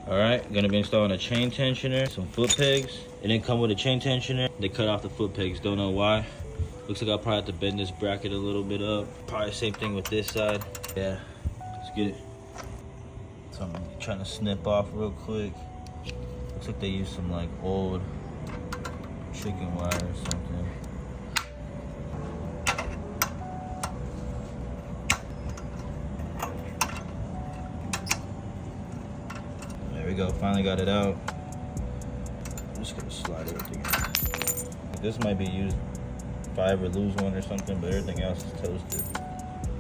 All right, gonna be installing a chain tensioner, some foot pegs. It didn't come with a chain tensioner. They cut off the foot pegs, don't know why. Looks like I'll probably have to bend this bracket a little bit up. Probably same thing with this side. Yeah, let's get it. So I'm trying to snip off real quick. Looks like they used some like old chicken wire or something. There we go, finally got it out. I'm just gonna slide everything in. This might be used if I ever lose one or something, but everything else is toasted.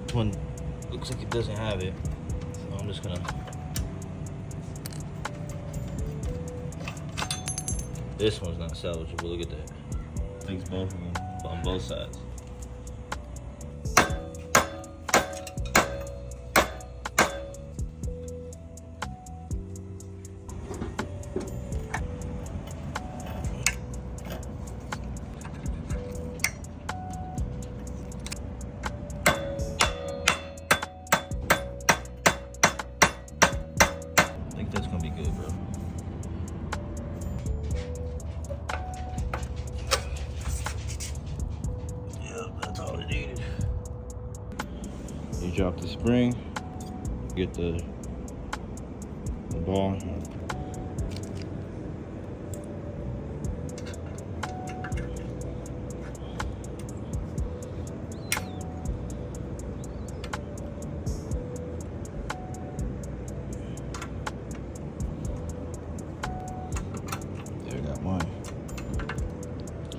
This one looks like it doesn't have it, so I'm just gonna. This one's not salvageable, look at that. Takes both of them on both sides. I think that's gonna be good, bro. You drop the spring, get the ball. There, got mine.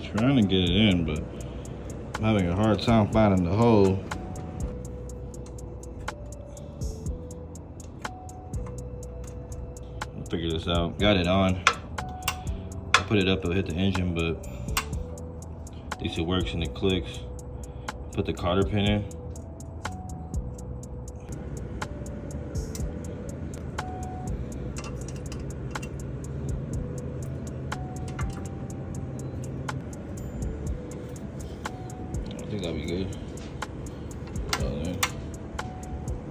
Trying to get it in, but I'm having a hard time finding the hole. Figure this out. Got it on. I put it up, it'll hit the engine, but at least it works and it clicks. Put the cotter pin in. I think that'll be good.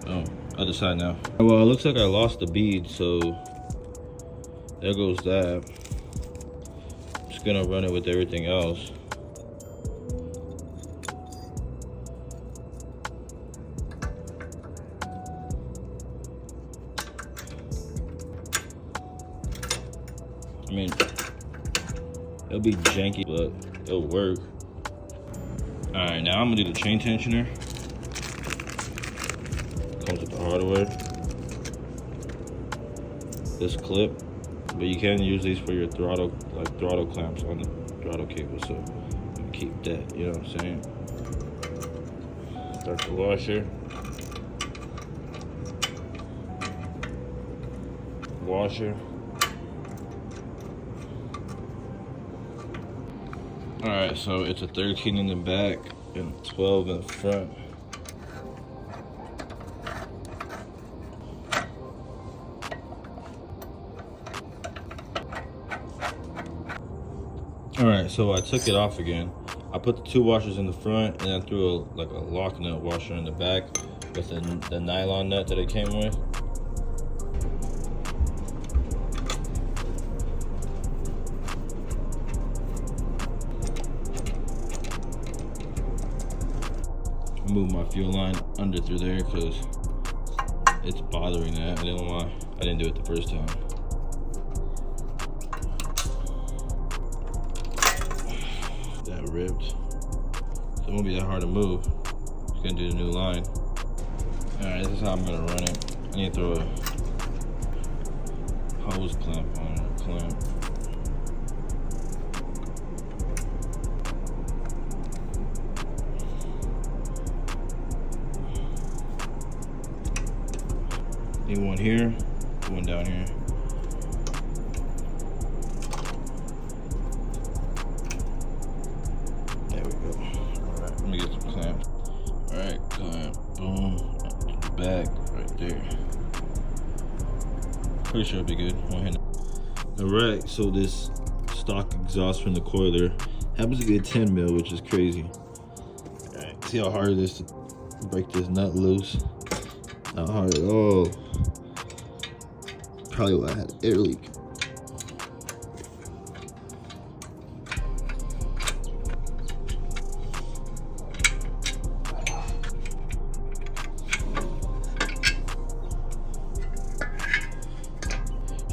Oh, other side now. Well, it looks like I lost the bead, so there goes that. I'm just gonna run it with everything else. I mean, it'll be janky, but it'll work. All right, now I'm gonna do the chain tensioner. Comes with the hardware. This clip. But you can use these for your throttle, like throttle clamps on the throttle cable, so you keep that, you know what I'm saying? Start the washer. Washer. Alright, so it's a 13 in the back and 12 in the front. Alright, so I took it off again. I put the two washers in the front and then threw a lock nut washer in the back with the nylon nut that it came with. I moved my fuel line under through there because it's bothering that. I didn't do it the first time. That ripped. So it won't be that hard to move. Just gonna do the new line. Alright, this is how I'm gonna run it. I need to throw a hose clamp on it, clamp. Need one here, one down here. There we go. Alright, let me get some clamps. Alright, clamp, boom, back, right there. Pretty sure it'll be good, one hand. Alright, so this stock exhaust from the coiler happens to be a 10 mil, which is crazy. Alright, see how hard it is to break this nut loose? Not hard at all. probably why I had an air leak.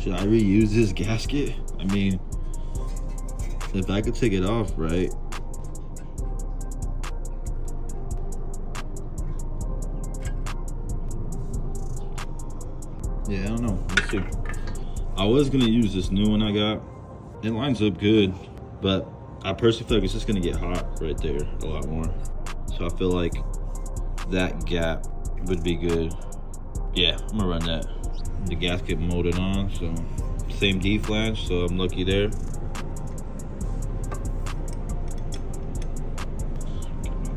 Should I reuse this gasket? I mean, if I could take it off, right? Yeah, I don't know. Let's see. I was gonna use this new one I got. It lines up good, but I personally feel like it's just gonna get hot right there a lot more. So I feel like that gap would be good. Yeah, I'm gonna run that. The gasket molded on, so same D flange, so I'm lucky there.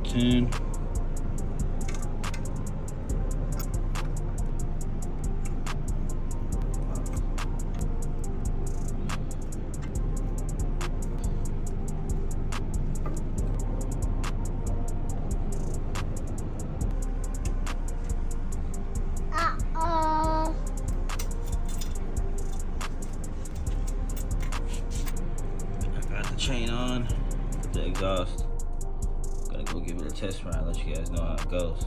10. Chain on, put the exhaust. Gotta go give it a test ride, let you guys know how it goes.